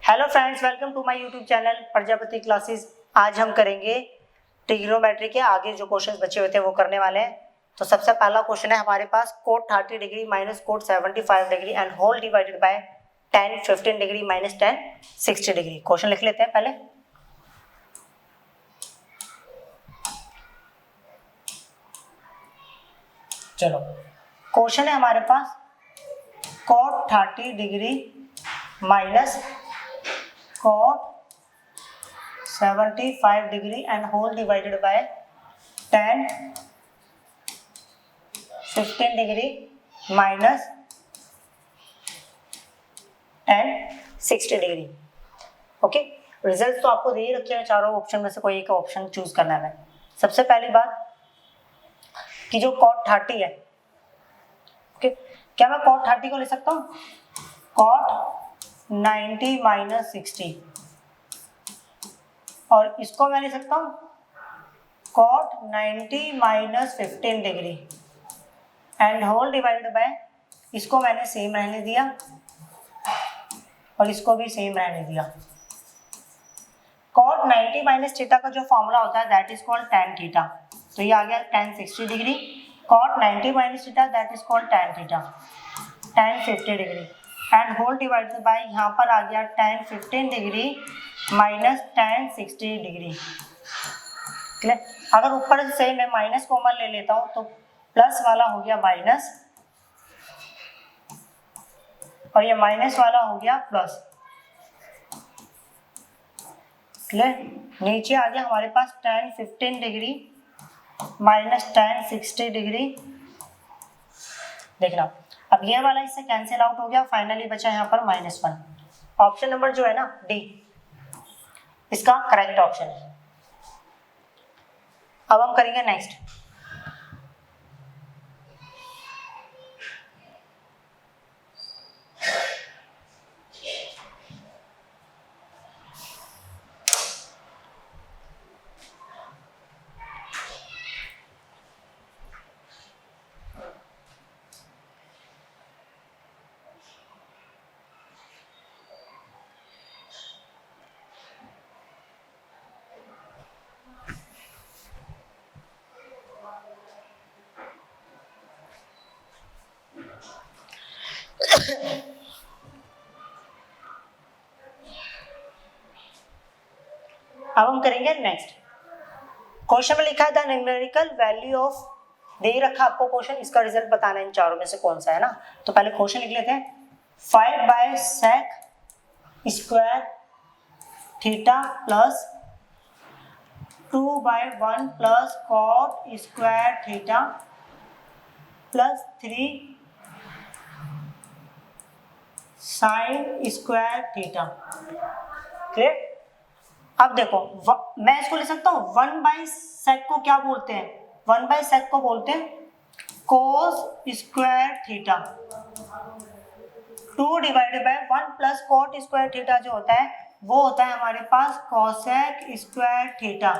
Hello friends, welcome to my YouTube channel Prajapati classes. आज हम करेंगे ट्रिग्नोमेट्री के आगे जो क्वेश्चंस बचे हुए थे वो करने वाले हैं। तो सबसे पहला क्वेश्चन है हमारे पास cot 30 degree minus cot 75 degree and whole divided by tan 15 degree minus tan 60 degree. Question लिख लेते हैं पहले। चलो, क्वेश्चन है हमारे पास cot 30 degree minus cot 75 degree and whole divided by tan 15 degree minus tan 60 degree. Okay, result तो आपको दे ही रखे हैं, चारों ऑप्शन में से कोई एक ऑप्शन चूज करना है। सबसे पहली बात कि जो cot 30 है, ओके, क्या मैं cot 30 को ले सकता हूँ? cot 90 माइनस 60 और इसको मैं ले सकता हूँ cot 90 minus 15 degree and whole divided by, इसको मैंने सेम रहने दिया और इसको भी सेम रहने दिया। cot 90 माइनस थीटा का जो फॉर्मूला होता है that is called tan theta, तो ये आ गया tan 60 degree. cot 90 minus theta that is called tan theta, tan 50 degree and whole divided by, यहाँ पर आ गया tan 15 degree minus tan 60 degree. Clear? अगर ऊपर से मैं माइनस कॉमन ले लेता हूँ तो प्लस वाला हो गया माइनस और ये माइनस वाला हो गया प्लस। क्लियर? नीचे आ गया हमारे पास tan 15 degree minus tan 60 degree. देखना, अब ये वाला इससे कैंसिल आउट हो गया, फाइनली बचा यहाँ पर -1। ऑप्शन नंबर जो है ना डी, इसका करेक्ट ऑप्शन है। अब हम करेंगे नेक्स्ट। अब हम करेंगे नेक्स्ट। क्वेश्चन में लिखा है द न्यूमेरिकल वैल्यू ऑफ, दे रखा आपको क्वेश्चन, इसका रिजल्ट बताना है इन चारों में से कौन सा है ना। तो पहले क्वेश्चन लिख लेते हैं। 5 by sec square theta plus 2 by 1 plus cot square theta plus 3 sine square theta. Clear? अब देखो, मैं इसको ले सकता हूँ 1 बाई सेक को क्या बोलते हैं? 1 बाई सेक को बोलते हैं cos square theta. 2 divided by 1 plus cot square theta जो होता है वो होता है हमारे पास cosec square theta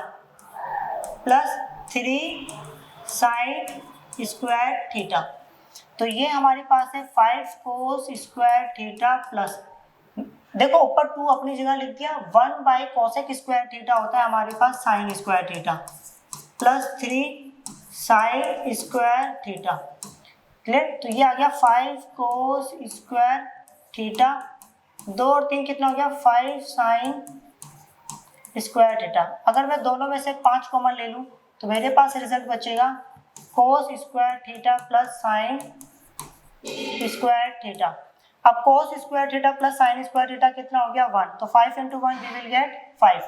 plus 3 sine square theta. तो ये हमारे पास है 5 कोस स्क्वायर थीटा प्लस, देखो ऊपर 2 अपनी जगह लिख दिया, 1 बाई कोसेक स्क्वायर थीटा होता है हमारे पास sine square theta plus 3 sine square theta. Clear? तो ये आ गया 5 कोस स्क्वायर थीटा, 2 और 3 कितना हो गया 5 साइन स्क्वायर थीटा। अगर मैं दोनों में से 5 कॉमन ले लूँ तो मेरे पास रिजल्ट बचेगा cos square theta plus sine square theta. अब cos square theta plus sine square theta कितना हो गया 1, तो 5 इंटू 1 वी विल गेट 5।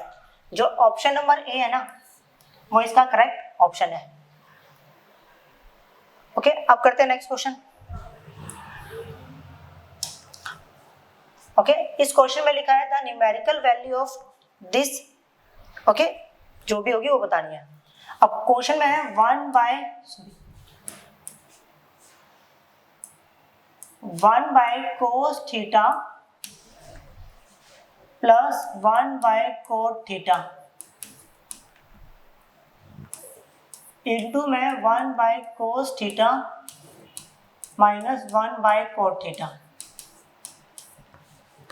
जो ऑप्शन नंबर ए है ना वो इसका करेक्ट ऑप्शन है। ओके, अब करते हैं नेक्स्ट क्वेश्चन। ओके, इस क्वेश्चन में लिखा है the numerical value of this, okay, जो भी होगी वो बतानी है। अब क्वेश्चन में है 1 by cos theta plus 1 by cot theta into में 1 by cos theta minus 1 by cot theta.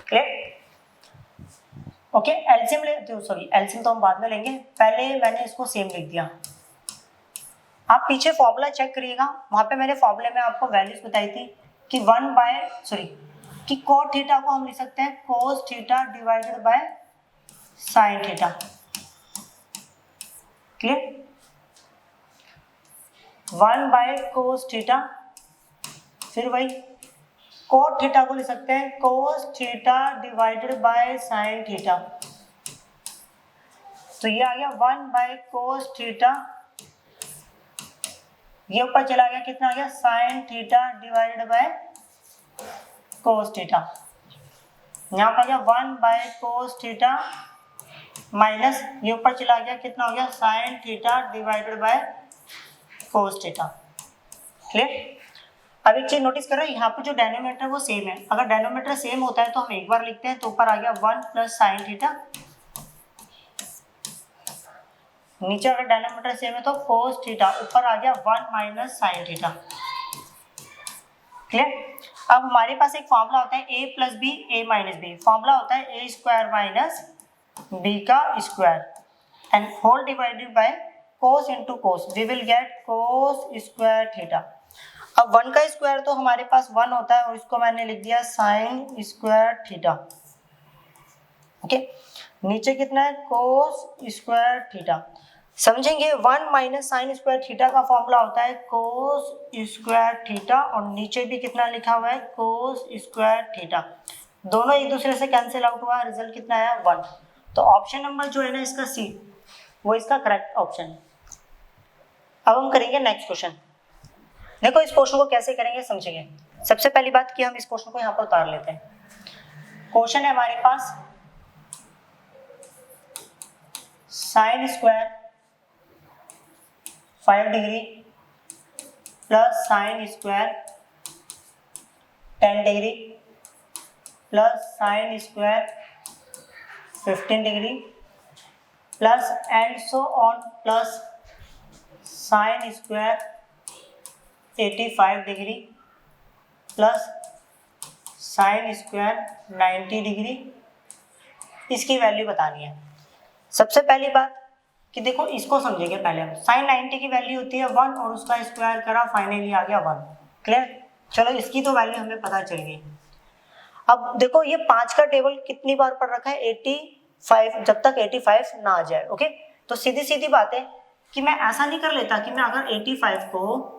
Clear? Okay LCM LCM तो हम बाद में लेंगे, पहले मैंने इसको सेम लिख दिया। आप पीछे फॉर्मूला चेक करिएगा, वहां पे मैंने फॉर्मूले में आपको वैल्यूज बताई थी कि कि कोट थीटा को हम लिख सकते हैं cos theta divided by sine theta. Clear? 1 by cos theta, फिर वही कोट थीटा को लिख सकते हैं cos theta divided by sine theta. तो ये आ गया 1 बाय कोस थीटा, ये ऊपर चला गया, कितना आ गया sine theta divided by cos theta. यहाँ पर गया 1 बाय कोस थीटा माइनस ये ऊपर चला गया, कितना हो गया sine theta divided by cos theta. Clear? अब एक चीज नोटिस करो, यहाँ पे जो डेनोमिनेटर वो सेम है, अगर डेनोमिनेटर सेम होता है तो हम एक बार लिखते हैं, तो ऊपर आ गया 1 प्लस साइन थीटा, नीचे अगर डेनोमिनेटर सेम है तो कोस थीटा, ऊपर आ गया 1 माइनस साइन थीटा। क्लियर? अब हमारे पास एक फॉर्मूला होता है a plus b a minus b, formula होता है a स्क्वायर माइनस b का square and whole divided by cos into cos, we will get cos square theta. अब 1 का स्क्वायर तो हमारे पास 1 होता है और इसको मैंने लिख दिया साइन स्क्वायर थीटा। ओके, नीचे कितना है कोस स्क्वायर थीटा। समझेंगे 1 माइनस साइन स्क्वायर थीटा का फॉर्मूला होता है कोस स्क्वायर थीटा और नीचे भी कितना लिखा हुआ है कोस स्क्वायर थीटा, दोनों एक दूसरे से कैंसिल आउट हुआ, रिजल्ट कितना आया 1। तो ऑप्शन नंबर जो है ना इसका सी, वो इसका करेक्ट ऑप्शन है। अब हम करेंगे नेक्स्ट क्वेश्चन। देखो इस क्वेश्चन को कैसे करेंगे समझेंगे। सबसे पहली बात कि हम इस क्वेश्चन को यहाँ पर उतार लेते हैं। क्वेश्चन है हमारे पास sine square 5 degree plus sine square 10 degree plus sine square 15 degree plus and so on plus sine square 85 degree plus sine square 90 degree, इसकी वैल्यू बतानी है। सबसे पहली बात कि देखो इसको समझेंगे पहले हम, साइन 90 की वैल्यू होती है 1 और उसका स्क्वायर करा, फाइनली आ गया 1। क्लियर? चलो इसकी तो वैल्यू हमें पता चल गई। अब देखो ये 5 का टेबल कितनी बार पढ़ रखा है 85, जब तक 85 ना आ जाए। ओके, तो सीधी सीधी बात है कि मैं ऐसा नहीं कर लेता कि मैं अगर 85 को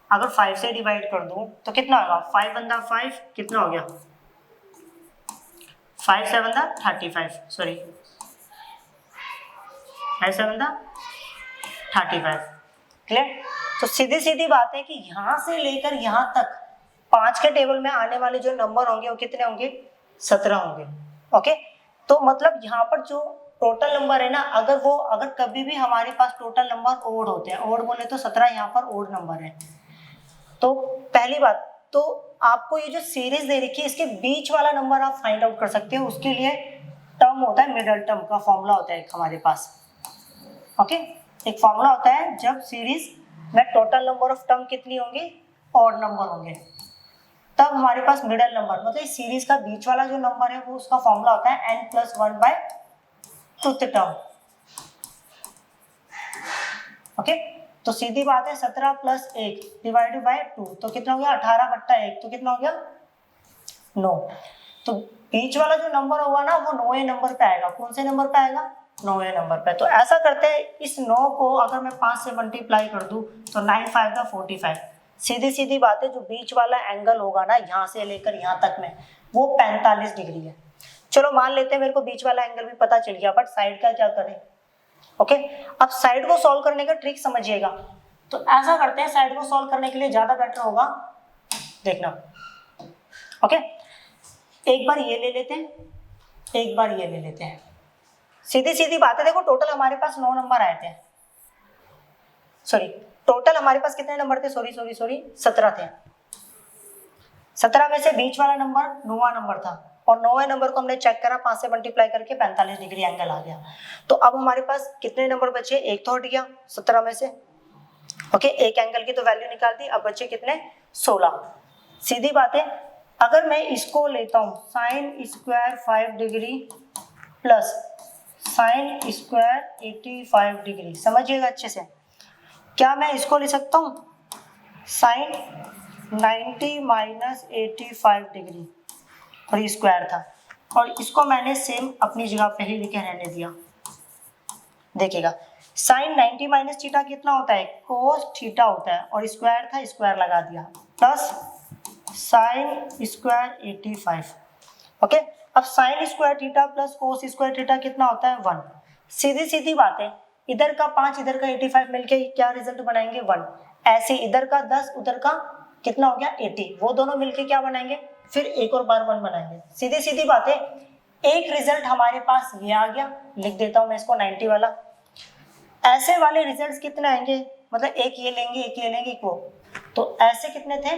अगर 5 से डिवाइड कर दूं तो कितना होगा 5 बंदा 5 कितना हो गया 5 से बंदा 35, सॉरी 5 से बंदा 35। क्लियर? तो सीधी सीधी बात है कि यहाँ से लेकर यहाँ तक 5 के टेबल में आने वाले जो नंबर होंगे वो कितने होंगे 17 होंगे। ओके, तो मतलब यहाँ पर जो टोटल नंबर है ना, अगर कभी भी हमारे पास टोटल नंबर ओड होते हैं, ओड बोले तो 17 यहाँ पर ओड नंबर है। तो पहली बात तो आपको ये जो सीरीज दे रखी है इसके बीच वाला नंबर आप फाइंड आउट कर सकते हो, उसके लिए टर्म होता है, मिडल टर्म का फॉर्मूला होता है एक हमारे पास। ओके, एक फॉर्मूला होता है जब सीरीज में टोटल नंबर ऑफ टर्म कितनी होंगी ऑड नंबर होंगे, तब हमारे पास मिडल नंबर मतलब इस सीरीज का बीच वाला जो नंबर है वो उसका फॉर्मूला होता है n+1/2th टर्म। ओके, तो सीधी बात है 17 + 1 डिवाइडेड बाय 2 तो कितना हो गया 18/1 तो कितना हो गया 9। तो बीच वाला जो नंबर होगा ना वो 9वें नंबर पे आएगा। कौन से नंबर पे आएगा 9वें नंबर पे। तो ऐसा करते हैं इस 9 को अगर मैं 5 से मल्टीप्लाई कर दूं तो 9 5 45। सीधी सीधी बात है जो बीच वाला एंगल होगा ना यहाँ से लेकर यहाँ तक में वो 45 डिग्री है। चलो मान लेते हैं मेरे को बीच वाला एंगल भी पता चल गया, बट साइड का क्या करें। ओके, अब साइड को सॉल्व करने का ट्रिक समझिएगा। तो ऐसा करते हैं साइड को सॉल्व करने के लिए ज्यादा बेटर होगा, देखना। ओके, एक बार ये ले लेते हैं, एक बार ये ले लेते हैं। सीधी सीधी बात है, देखो टोटल हमारे पास 9 नंबर आए थे, सॉरी टोटल हमारे पास कितने नंबर थे, सॉरी 17 थे। 17 में से बीच वाला नंबर 9वां नंबर था और 9वें नंबर को हमने चेक करा 5 से मल्टीप्लाई करके 45 डिग्री एंगल आ गया। तो अब हमारे पास कितने नंबर बचे, एक तो हट गया 17 में से। ओके, एक एंगल की तो वैल्यू निकाल दी, अब बचे कितने 16। सीधी बात है अगर मैं इसको लेता हूँ sign square 5 degree plus sine square 85 degree. समझिएगा अच्छे से, क्या मैं इसको ले सकता हूँ साइन 90 माइनस 85 डिग्री, और ये स्क्वायर था, और इसको मैंने सेम अपनी जगह पे ही लिखे रहने दिया। देखिएगा साइन 90 माइनस थीटा कितना होता है, कोस थीटा होता है, और स्क्वायर था स्क्वायर लगा दिया, प्लस साइन स्क्वायर 85। ओके, अब sign square theta plus cos square theta कितना होता है 1। सीधी सीधी बात है, इधर का 5 इधर का 85 मिलके क्या रिजल्ट बनाएंगे 1। ऐसे इधर का 10 उधर का कितना हो गया 80, वो दोनों मिलके क्या बनाएंगे, फिर एक और बार 1 बनाएंगे। सीधी सीधी बात है, एक रिजल्ट हमारे पास ये आ गया, लिख देता हूं मैं इसको 90 वाला। ऐसे वाले रिजल्ट्स कितने आएंगे, मतलब एक ये लेंगे एक ये लेंगे वो, तो ऐसे कितने थे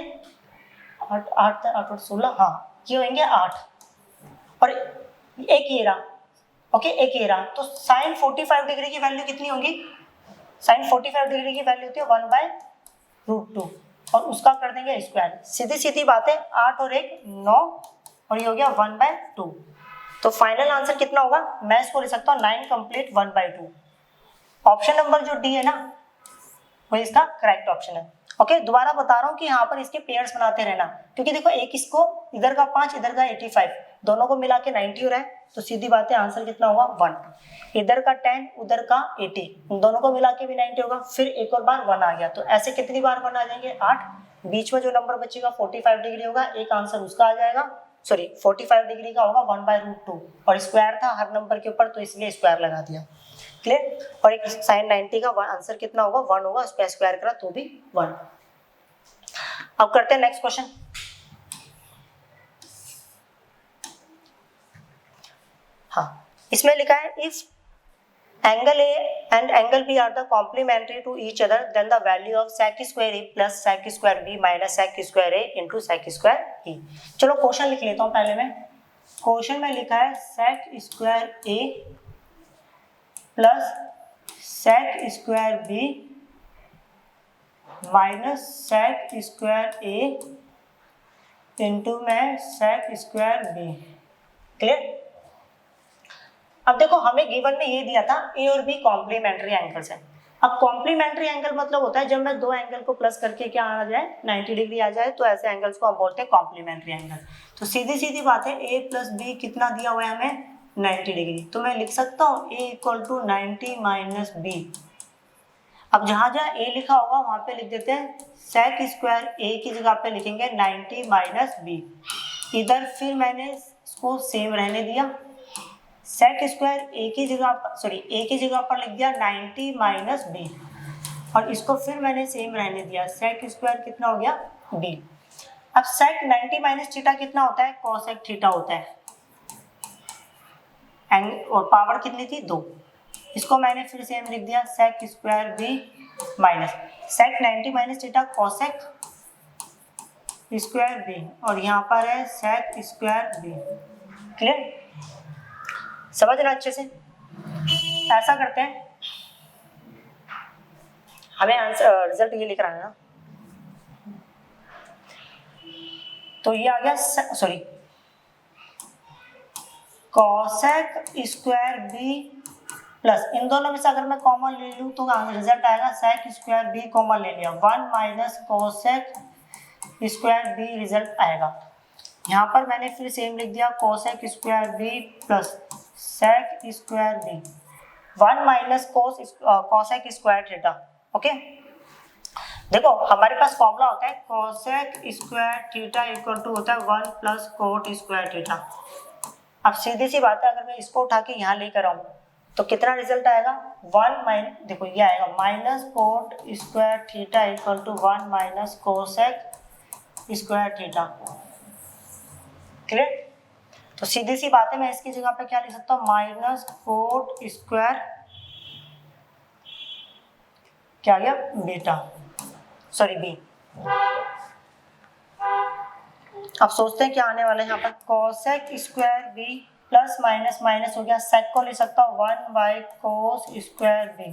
8 8 8 8 16, हाँ ये होंगे 8, और एक ये रहा। ओके, एक ये रहा, तो साइन 45 डिग्री की वैल्यू कितनी होगी, साइन 45 डिग्री की वैल्यू होती है 1/√2, और उसका कर देंगे स्क्वायर। सीधी सीधी बात है, 8 और 1 9, और ये हो गया 1/2। तो फाइनल आंसर कितना होगा, मैं इसको ले सकता हूँ 9 कंप्लीट 1/2। ऑप्शन नंबर जो डी है ना, वो इसका करेक्ट ऑप्शन है। ओके, दोबारा बता रहा हूँ कि यहाँ पर इसके पेयर्स बनाते रहना, क्योंकि देखो एक इसको इधर का 5 इधर का 85, दोनों को मिला के 90 हो रहा है, तो सीधी बात है आंसर कितना होगा 1। इधर का 10 उधर का 80, दोनों को मिला के भी 90 होगा, फिर एक और बार 1 आ गया, तो ऐसे कितनी बार 1 आ जाएंगे 8। बीच में जो नंबर बचेगा 45 डिग्री होगा, एक आंसर उसका आ जाएगा, सॉरी 45 डिग्री का होगा 1/√2, और स्क्वायर था हर नंबर के ऊपर तो इसलिए स्क्वायर लगा दिया। क्लियर, और एक साइन 90 का आंसर कितना होगा 1 होगा, उसका स्क्वायर करा तो भी 1। अब करते हैं नेक्स्ट क्वेश्चन। हाँ, इसमें लिखा है if angle A and angle B are the complementary to each other then the value of sec square A plus sec square B minus sec square A into sec square E. चलो question लिख लेता हूँ पहले मैं। Question में लिखा है sec square A plus sec square B minus sec square A into में सेक स्क्वायर बी। क्लियर। अब देखो हमें गिवन में ये दिया था ए और बी कॉम्प्लीमेंट्री एंगल्स है। अब कॉम्प्लीमेंट्री एंगल मतलब होता है जब मैं दो एंगल को प्लस करके क्या आ जाए 90 डिग्री आ जाए, तो ऐसे एंगल्स को हम बोलते हैं कॉम्प्लीमेंट्री एंगल। तो सीधी सीधी बात है ए प्लस बी कितना दिया हुआ है हमें 90 डिग्री, तो मैं लिख सकता हूँ ए इक्वल टू 90 माइनस बी। अब जहाँ जहाँ ए लिखा होगा वहाँ पे लिख देते हैं सेक स्क्वायर ए की जगह पे लिखेंगे 90 माइनस बी। इधर फिर मैंने इसको सेम रहने दिया, सेक स्क्वायर ए की जगह सॉरी ए की जगह पर लिख दिया 90 माइनस बी, और इसको फिर मैंने सेम रहने दिया, सेक स्क्वायर कितना हो गया बी। अब सेक 90 माइनस थीटा कितना होता है, कोसेक थीटा होता है, और पावर कितनी थी 2। इसको मैंने फिर सेम लिख दिया sec square B minus sec 90 minus theta cosec square b, और यहाँ पर है सेक स्क्वायर बी। क्लियर, समझना अच्छे से। ऐसा करते हैं, हमें आंसर रिजल्ट ये लिख रहा है ना, तो ये आ गया sorry cosec square B plus, इन दोनों में से अगर मैं कॉमन ले लूँ तो रिजल्ट आएगा सेक स्क्वायर बी कॉमन ले लिया 1 minus cosec square b result आएगा। यहाँ पर मैंने फिर सेम लिख दिया cosec square B plus sec square b 1 minus cosec square theta. Okay, देखो हमारे पास फॉर्मूला होता है cosec square theta equal to होता है 1 प्लस कोट स्क्वायर थीटा। अब सीधी सी बात है, अगर मैं इसको उठा के यहाँ लेकर आऊँ तो कितना रिजल्ट आएगा 1 माइनस, देखो ये आएगा minus cot square theta equal to 1 minus cosec square theta. Clear, तो सीधी सी बात है मैं इसकी जगह पे क्या लिख सकता हूँ माइनस कोट स्क्वायर क्या गया बीटा सॉरी बी। अब सोचते हैं क्या आने वाला है यहाँ पर, cosec square B plus minus minus हो गया, सेक को ले सकता हूँ 1 by cos square b,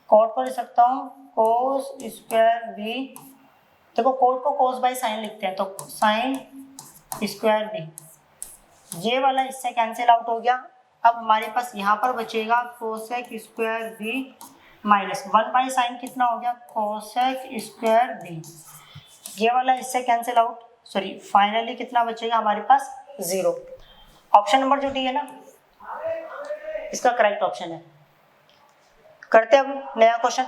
cot को ले सकता हूँ कोस स्क्वायर बी। देखो कोट को कोस बाई साइन लिखते हैं, तो साइन स्क्वायर बी, ये वाला इससे कैंसिल आउट हो गया, अब हमारे पास यहाँ पर बचेगा cosec square B minus 1/sin कितना हो गया, कोसेक स्क्वायर बी। ये वाला इससे कैंसिल आउट, सॉरी फाइनली कितना बचेगा हमारे पास 0। ऑप्शन नंबर जो डी है ना इसका करेक्ट ऑप्शन है। करते हैं अब नया क्वेश्चन।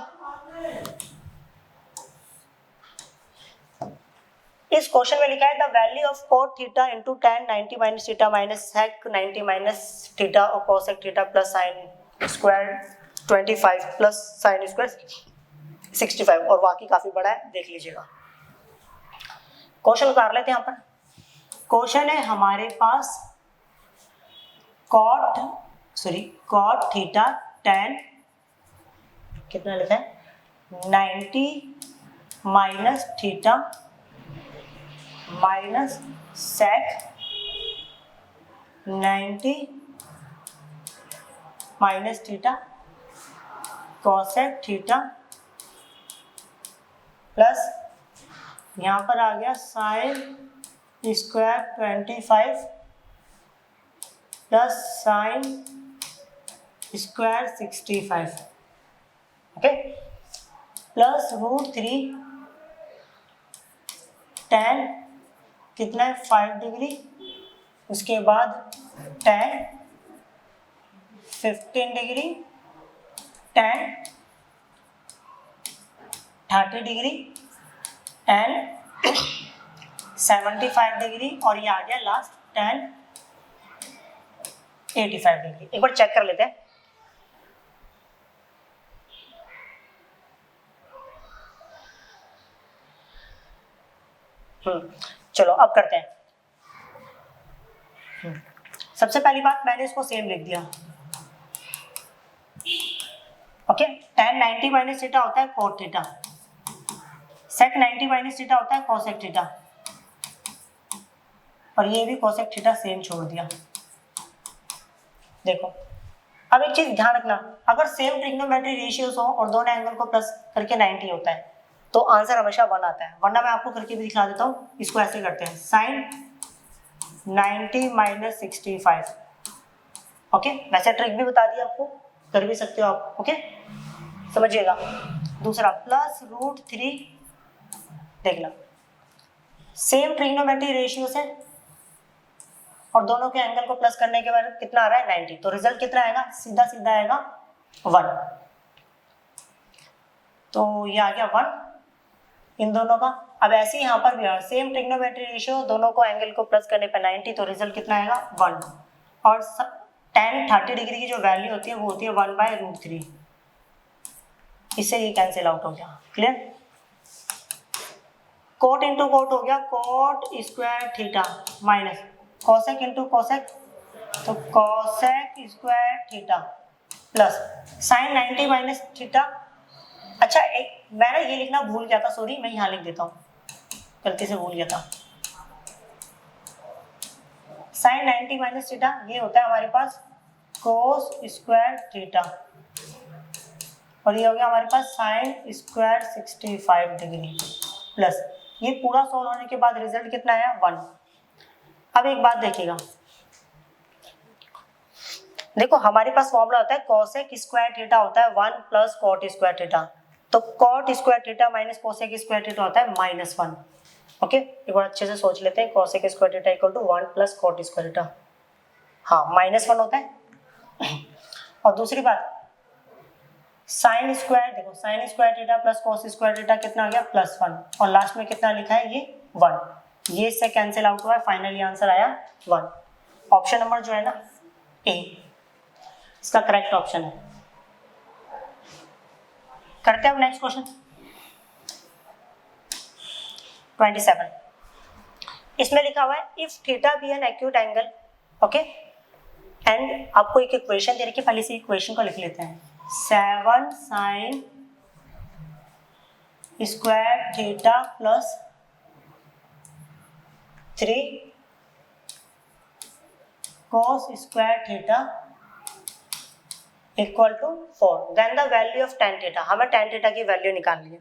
इस क्वेश्चन में लिखा है the value of cot theta into tan 90 minus theta minus sec 90 minus theta और cosec theta plus sine square 25 plus sine square 65 और बाकी काफी बड़ा है, देख लीजिएगा। क्वेश्चन उतार लेते हैं यहाँ पर। क्वेश्चन है हमारे पास cot थीटा tan कितना लिखा है 90 minus theta minus sec 90 minus theta cosec theta plus यहाँ पर आ गया sine square 25 plus sine square 65, okay, plus √3 tan कितना है 5 डिग्री, उसके बाद tan 15 degree, tan 30 degree and 75 degree और ये आ गया लास्ट tan 85 डिग्री। एक बार चेक कर लेते हैं। चलो अब करते हैं। सबसे पहली बात मैंने इसको सेम लिख दिया, ओके। tan 90 माइनस थीटा होता है cot theta, sec 90 minus theta होता है cosec थीटा और ये भी cosec थीटा सेम छोड़ दिया। देखो अब एक चीज ध्यान रखना, अगर सेम ट्रिग्नोमेट्री रेशियोज हो और दोनों एंगल को प्लस करके 90 होता है तो आंसर हमेशा 1 आता है, वरना मैं आपको करके भी दिखा देता हूँ। इसको ऐसे करते हैं sin 90 माइनस 65, ओके। वैसे ट्रिक भी बता दी आपको, कर भी सकते हो आप, ओके, समझिएगा। दूसरा प्लस √3, देखना सेम ट्रिग्नोमेट्री रेशियो से और दोनों के एंगल को प्लस करने के बाद कितना आ रहा है 90, तो रिजल्ट कितना आएगा, सीधा सीधा आएगा 1। तो ये आ गया 1 इन दोनों का। अब ऐसे ही यहाँ पर भी सेम ट्रिग्नोमेट्री रेशियो, दोनों को एंगल को प्लस करने पर 90, तो रिजल्ट कितना आएगा 1। और tan 30 डिग्री की जो वैल्यू होती है वो होती है 1/√3, इससे ये कैंसिल आउट हो गया। क्लियर? कोट इंटू कोट हो गया cot square theta minus cosec into cosec, तो cosec square theta plus sine 90 minus theta. अच्छा एक मैंने ये लिखना भूल गया था, सॉरी, मैं यहाँ लिख देता हूँ, गलती से भूल गया था। साइन 90 माइनस थीटा ये होता है हमारे पास कोस स्क्वायर थीटा और ये हो गया हमारे पास साइन स्क्वायर 65 डिग्री प्लस ये पूरा सोल्व होने के बाद रिजल्ट कितना आया 1। अब एक बात देखिएगा, देखो हमारे पास फॉर्मूला होता है कोसेक स्क्वायर थीटा होता है 1 प्लस कॉट स्क्वायर थीटा, तो cot square theta minus cosec square theta होता है -1, ओके। एक बार अच्छे से सोच लेते हैं, cosec square theta equal to 1 plus cot square theta, हाँ -1 होता है। और दूसरी बात साइन स्क्वायर, देखो sine square theta plus cos square theta कितना आ गया +1 और लास्ट में कितना लिखा है ये 1, ये इससे कैंसिल आउट हुआ है, फाइनली आंसर आया 1। ऑप्शन नंबर जो है ना ए इसका करेक्ट ऑप्शन है। करते हैं अब नेक्स्ट क्वेश्चन 27। इसमें लिखा हुआ है if theta be an acute angle, okay, and आपको एक इक्वेशन दे रखी है, पहले से इक्वेशन को लिख लेते हैं। 7 sine square theta plus 3 cos square theta equal to 4, then the value of tan theta. हमें tan थीटा की वैल्यू निकालनी है।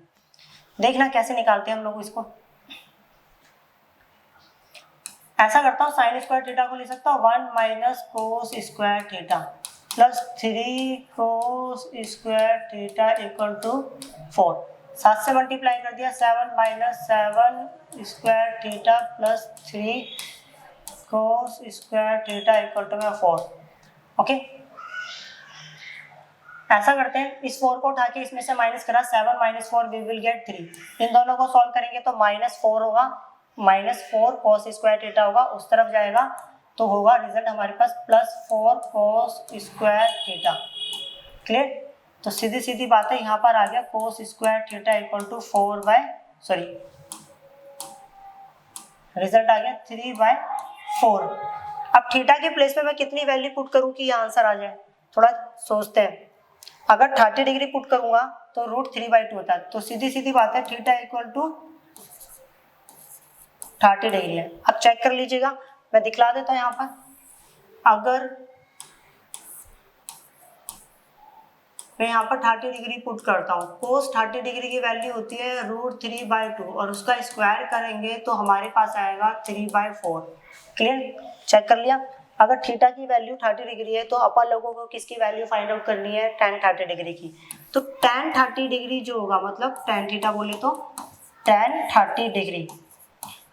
देखना कैसे निकालते हैं हम लोग इसको। ऐसा करता हूँ, साइन स्क्वायर थीटा को ले सकता हूँ 1 minus cos square theta plus 3 cos square theta equal to 4। 7 से मल्टीप्लाई कर दिया, 7 minus 7 square theta plus 3 cos square theta equal to 4। Okay, ऐसा करते हैं, इस 4 को उठा के इसमें से माइनस करा, 7 माइनस 4 वी विल गेट 3। इन दोनों को सॉल्व करेंगे तो -4 होगा, -4 cos स्क्वायर थीटा होगा, उस तरफ जाएगा तो होगा रिजल्ट हमारे पास +4 cos स्क्वायर थीटा। क्लियर? तो सीधी सीधी बात है, यहाँ पर आ गया cos square theta equal to 4/, result आ गया 3/4। अब थीटा के प्लेस में मैं कितनी वैल्यू पुट करूँ कि ये आंसर आ जाए, थोड़ा सोचते हैं। अगर 30 डिग्री पुट करूंगा तो √3/2 होता है, तो सीधी सीधी बात है थीटा इक्वल टू 30 डिग्री है। अब चेक कर लीजिएगा, मैं दिखला देता हूं यहाँ पर। अगर मैं यहाँ पर 30 डिग्री पुट करता हूँ, कोस 30 डिग्री की वैल्यू होती है √3/2 और उसका स्क्वायर करेंगे तो हमारे पास आएगा 3/4। क्लियर? चेक कर लिया। अगर थीटा की वैल्यू 30 डिग्री है तो अपन लोगों को किसकी वैल्यू फाइंड आउट करनी है, tan 30 डिग्री की। तो tan 30 डिग्री जो होगा, मतलब tan थीटा बोले तो tan 30 डिग्री।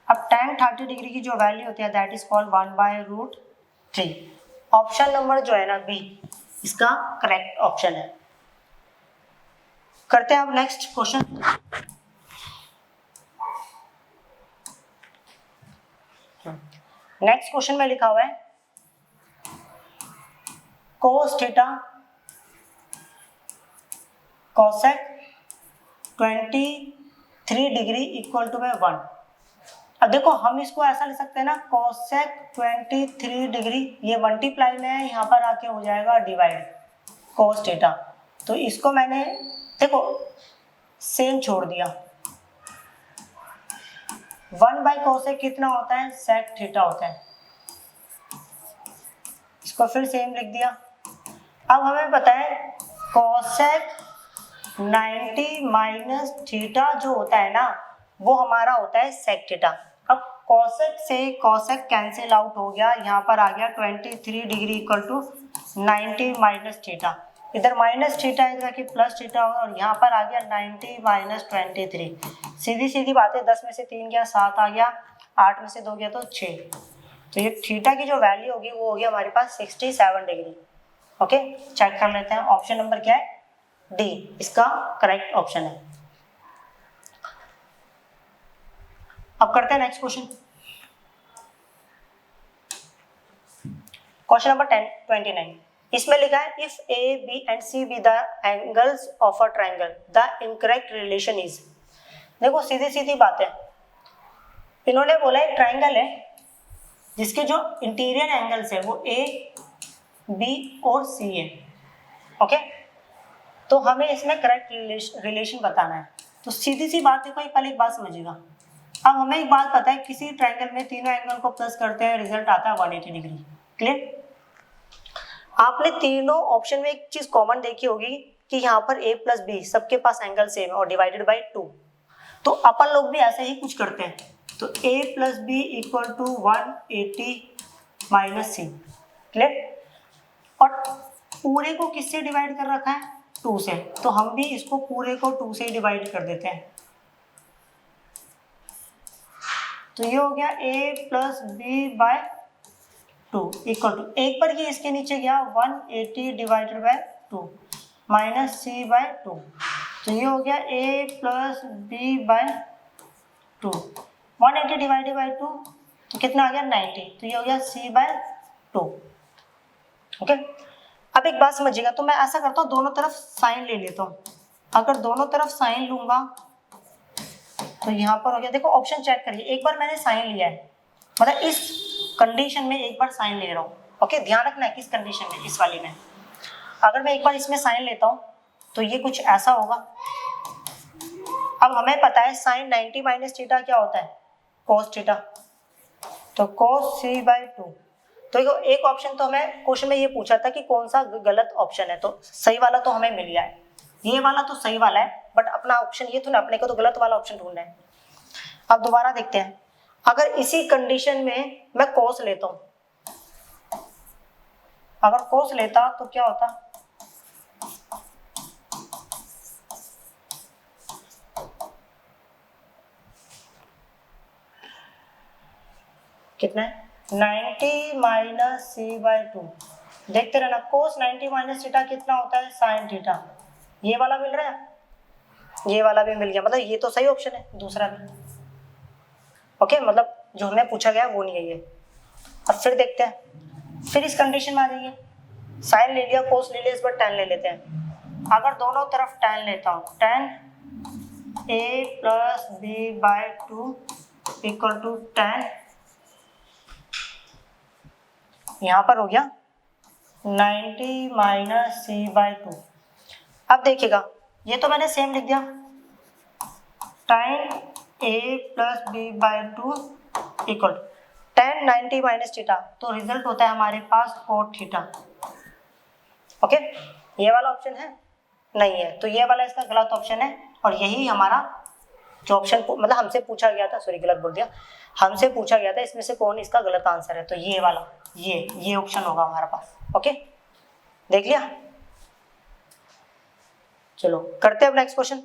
अब tan 30 डिग्री की जो वैल्यू होती है that is called 1/√3। Option number जो है ना बी, इसका करेक्ट ऑप्शन है। करते हैं अब नेक्स्ट क्वेश्चन। नेक्स्ट क्वेश्चन में लिखा हुआ है cos theta cosec 23 degree equal to 1। अब देखो हम इसको ऐसा लिख सकते हैं ना, cosec 23 डिग्री, ये मल्टीप्लाई में है, यहाँ पर आके हो जाएगा डिवाइड cos थीटा। तो इसको मैंने देखो सेम छोड़ दिया। 1/cosec कितना होता है, sec थीटा होता है, इसको फिर सेम लिख दिया। अब हमें पता है cosec 90 माइनस थीटा जो होता है ना, वो हमारा होता है sec थीटा। अब cosec से cosec कैंसिल आउट हो गया, यहाँ पर आ गया 23 degree equal to 90 minus theta. इधर माइनस थीटा है, इधर की प्लस थीटा होगा, और यहाँ पर आ गया 90 माइनस 23। सीधी सीधी बात है, 10 में से 3 गया 7 आ गया, 8 में से 2 गया तो 6। तो ये थीटा की जो वैल्यू होगी वो होगी हमारे पास 67 डिग्री। ओके, चेक कर लेते हैं। ऑप्शन नंबर क्या है, डी इसका करेक्ट ऑप्शन है। अब करते हैं नेक्स्ट क्वेश्चन। Question number 29। इसमें लिखा है if a b and c be the angles of a triangle the incorrect relation is. देखो सीधी सीधी बात है, इन्होंने बोला एक ट्राइंगल है जिसके जो इंटीरियर एंगल्स है वो ए बी और सी है। ओके, तो हमें इसमें करेक्ट रिलेशन बताना है। तो सीधी सी बात है, कोई पहले एक बात समझिएगा। अब हमें एक बात पता है, किसी ट्राइंगल में तीनों एंगल को प्लस करते हैं, रिजल्ट आता है 180 डिग्री। क्लियर? आपने तीनों ऑप्शन में एक चीज कॉमन देखी होगी कि यहाँ पर a प्लस बी सबके पास एंगल सेम है और डिवाइडेड बाई 2। तो अपन लोग भी ऐसे ही कुछ करते हैं। तो a plus b equal to 180 minus c. Clear? और पूरे को किससे डिवाइड कर रखा है, 2 से, तो हम भी इसको पूरे को 2 से डिवाइड कर देते हैं। तो ये हो गया a plus b by 2 equal to, एक बार ये इसके नीचे गया 180 divided by 2 minus c by 2। तो ये हो गया a plus b by 2, 180 divided by 2 तो कितना आ गया 90। तो ये हो गया c बाय 2। ओके, अब एक बात समझिएगा, तो मैं ऐसा करता हूँ दोनों तरफ साइन ले लेता हूँ। अगर दोनों तरफ साइन लूंगा तो यहाँ पर हो गया, देखो ऑप्शन चेक करिए, एक बार मैंने साइन लिया है, मतलब इस कंडीशन में एक बार साइन ले रहा हूँ। ओके, ध्यान रखना है किस कंडीशन में, इस वाली में। अगर मैं एक बार इसमें साइन लेता हूँ तो ये कुछ ऐसा होगा। अब हमें पता है साइन 90 माइनस थीटा क्या होता है, कोस थीटा, तो कोस सी बाय 2। तो एक ऑप्शन तो हमें क्वेश्चन में ये पूछा था कि कौन सा गलत ऑप्शन है, तो सही वाला तो हमें मिल गया है, ये वाला तो सही वाला है, बट अपना ऑप्शन ये तो ना, अपने को तो गलत वाला ऑप्शन ढूंढना है। अब दोबारा देखते हैं, अगर इसी कंडीशन में मैं कॉस लेता हूं, अगर कॉस लेता तो क्या होता, कितना है 90 माइनस सी बाई टू। देखते रहना, कोस 90 माइनस थीटा कितना होता है साइन थीटा। ये वाला मिल रहा है, ये वाला भी मिल गया, मतलब ये तो सही ऑप्शन है, दूसरा भी। ओके, मतलब जो हमें पूछा गया वो नहीं है ये। अब फिर देखते हैं, फिर इस कंडीशन में आ जाइए, साइन ले लिया, कोस ले लिया, इस बार tan ले लेते हैं। अगर दोनों तरफ tan लेता हूँ, tan a plus b by two equal to tan, यहाँ पर हो गया 90 माइनस सी बाई टू। अब देखिएगा, ये तो मैंने सेम लिख दिया, tan a plus b by two equal tan 90 minus theta, तो रिजल्ट होता है हमारे पास cot थीटा। ओके, ये वाला ऑप्शन है नहीं है, तो ये वाला इसका गलत ऑप्शन है, और यही हमारा जो ऑप्शन मतलब हमसे पूछा गया था, सॉरी गलत बोल दिया, हमसे पूछा गया था इसमें से कौन इसका गलत आंसर है, तो ये वाला, ये ऑप्शन होगा हमारे पास। ओके, देख लिया। चलो करते हैं अब नेक्स्ट क्वेश्चन।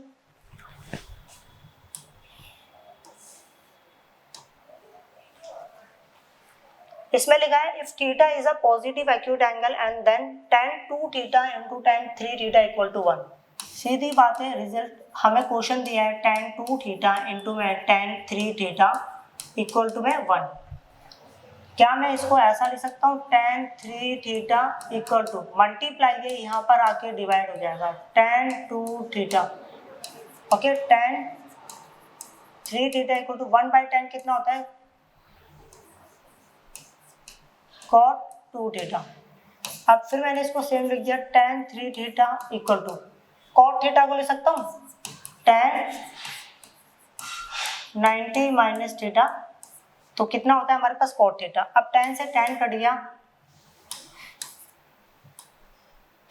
इसमें लिखा है if theta is a positive acute angle and then tan 2 theta into tan 3 theta equal to 1। सीधी बात है, रिजल्ट हमें क्वेश्चन दिया है tan 2 theta into tan 3 theta equal to 1। क्या मैं इसको ऐसा लिख सकता हूँ, tan 3 theta equal to multiply, ये यहाँ पर आके डिवाइड हो जाएगा tan 2 theta. Okay, tan 3 theta equal to 1 by tan कितना होता है cot 2 थीटा। अब फिर मैंने इसको सेम लिख दिया tan 3 theta equal to cot theta को लिख सकता हूँ tan 90 माइनस थीटा, तो कितना होता है हमारे पास cot थीटा। अब tan से tan कट गया,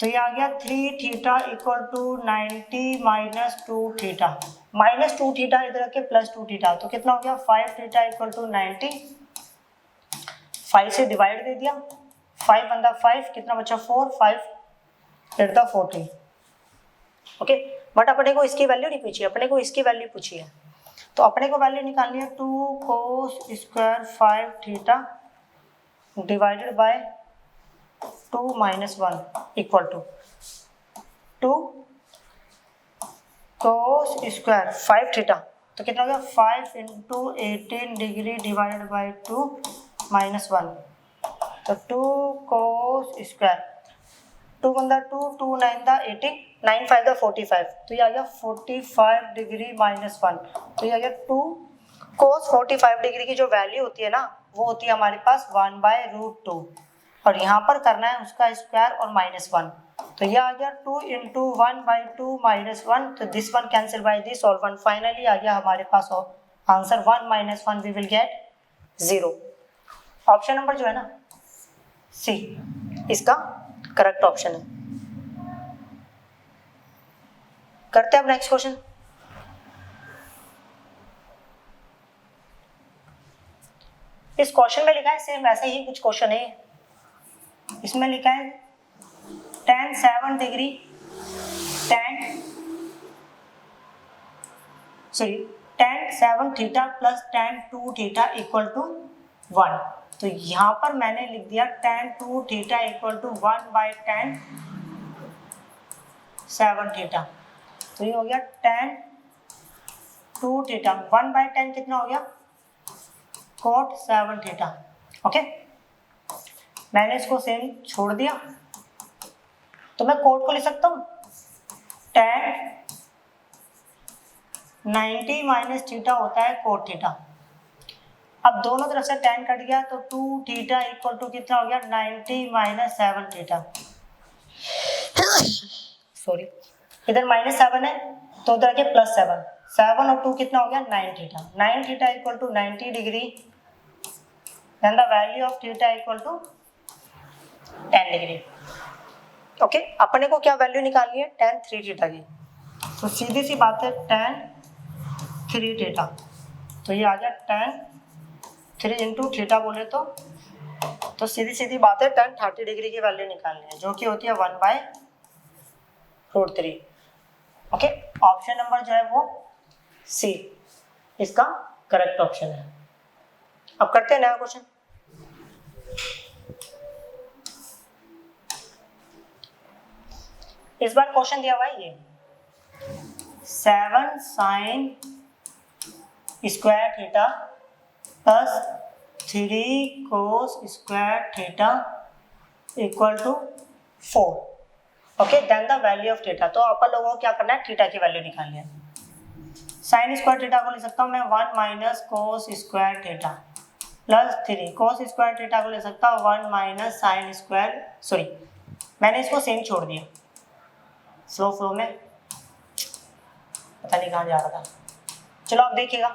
तो ये आ गया 3 theta equal to 90 minus 2 theta, minus 2 theta इधर रख के प्लस 2 थीटा, तो कितना हो गया 5 थीटा इक्वल टू 90। 5 से डिवाइड दे दिया, 5 बंदा 5, कितना बचा 4, 5 8 द 40। ओके, बट अपने को इसकी वैल्यू नहीं पूछी, अपने को इसकी वैल्यू पूछी है, तो अपने को वैल्यू निकालनी है 2 cos square 5 theta divided by 2 minus 1 equal to 2 cos square 5 theta, तो कितना हो गया 5 into 18 degree divided by 2 minus 1, तो 2 कोस स्क्वायर 2 बंदा 2, 2 9 दा 18, 9 5 दा 45, तो ये आ गया 45 डिग्री माइनस 1, तो ये आ गया 2 कोस 45 डिग्री की जो वैल्यू होती है ना, वो होती है हमारे पास 1/√2, और यहाँ पर करना है उसका स्क्वायर और माइनस 1, तो ये आ गया 2 इंटू 1/2 माइनस 1, तो this one cancel by this और 1, फाइनली आ गया हमारे पास answer 1 minus 1 we will get 0। Option number जो है ना सी इसका करेक्ट ऑप्शन है। करते हैं अब नेक्स्ट क्वेश्चन। इस क्वेश्चन में लिखा है सेम वैसे ही कुछ क्वेश्चन है, इसमें लिखा है tan 7 degree tan 7 theta plus tan 2 theta equal to 1, तो यहाँ पर मैंने लिख दिया tan 2 theta equal to 1 by tan 7 theta, तो ये हो गया tan 2 थीटा 1 बाई tan कितना हो गया cot 7 थीटा। ओके, मैंने इसको सेम छोड़ दिया, तो मैं कोट को लिख सकता हूँ tan 90 माइनस थीटा होता है कोट थीटा। अब दोनों तरफ से tan कट गया, तो 2 थीटा इक्वल टू कितना हो गया 90 माइनस 7 थीटा, सॉरी इधर माइनस 7 है तो उधर के प्लस 7, 7 और 2 कितना हो गया 9 theta, 9 theta equal to 90 degree, then the value of theta equal to 10 degree. Okay, अपने को क्या वैल्यू निकालनी है tan 3 थीटा की, तो सीधी सी बात है tan 3 थीटा, तो ये आ गया tan 3 इंटू थीटा बोले तो सीधी सीधी बात है tan 30 डिग्री की वैल्यू निकालनी है, जो कि होती है 1/√3। ओके, ऑप्शन नंबर जो है वो सी इसका करेक्ट ऑप्शन है। अब करते हैं नया क्वेश्चन। इस बार क्वेश्चन दिया हुआ है ये 7 sin square theta plus 3 cos square theta equal to 4। Okay, then the value of theta. तो अपन लोगों को क्या करना है, थीटा की वैल्यू निकालनी है। साइन स्क्वायर थीटा को ले सकता हूँ मैं 1 minus cos square theta plus 3 cos square theta को ले सकता हूँ 1 माइनस साइन स्क्वायर, सॉरी मैंने इसको सेम छोड़ दिया फ्लो में, पता नहीं कहाँ जा रहा था। चलो आप देखिएगा,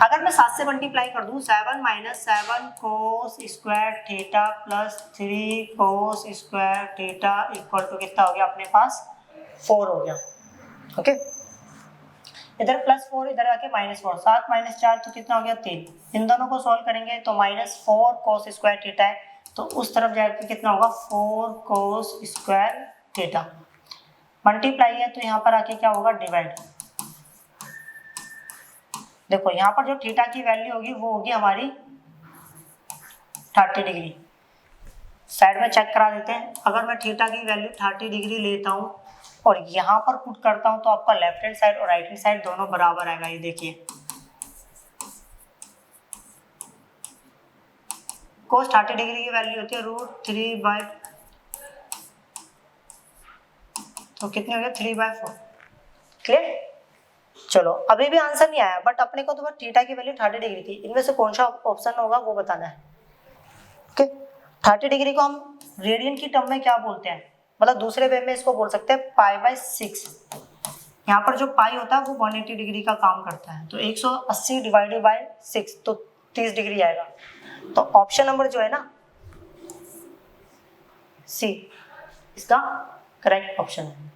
अगर मैं 7 से मल्टीप्लाई कर दूं 7 minus 7 cos square theta plus 3 cos square theta equal to कितना हो गया अपने पास 4 हो गया। ओके, इधर +4 इधर आके -4, 7 माइनस 4 तो कितना हो गया 3। इन दोनों को सॉल्व करेंगे तो -4 कोस स्क्वायर थीटा है, तो उस तरफ जाकर कितना होगा 4 कोस स्क्वायर थीटा। मल्टीप्लाई है तो यहाँ पर आके क्या होगा डिवाइड। देखो यहाँ पर जो थीटा की वैल्यू होगी वो होगी हमारी 30 डिग्री। साइड में चेक करा देते हैं, अगर मैं थीटा की वैल्यू 30 डिग्री लेता हूँ और यहाँ पर पुट करता हूँ तो आपका लेफ्ट हैंड साइड और राइट हैंड साइड दोनों बराबर आएगा। ये देखिए कोस 30 डिग्री की वैल्यू होती है √3/, तो कितनी हो गया 3/4। क्लियर? चलो अभी भी आंसर नहीं आया, बट अपने को तो बस थीटा की वैल्यू 30 डिग्री थी। इनमें से कौन सा ऑप्शन होगा वो बताना है। ओके, 30 डिग्री को हम रेडियन की टर्म में क्या बोलते हैं, मतलब दूसरे वे में इसको बोल सकते हैं π/6। यहाँ पर जो पाई होता है वो 180 डिग्री का काम करता है, तो 180 डिवाइडेड बाय 6 तो 30 डिग्री आएगा। तो ऑप्शन नंबर जो है ना सी इसका करेक्ट ऑप्शन है।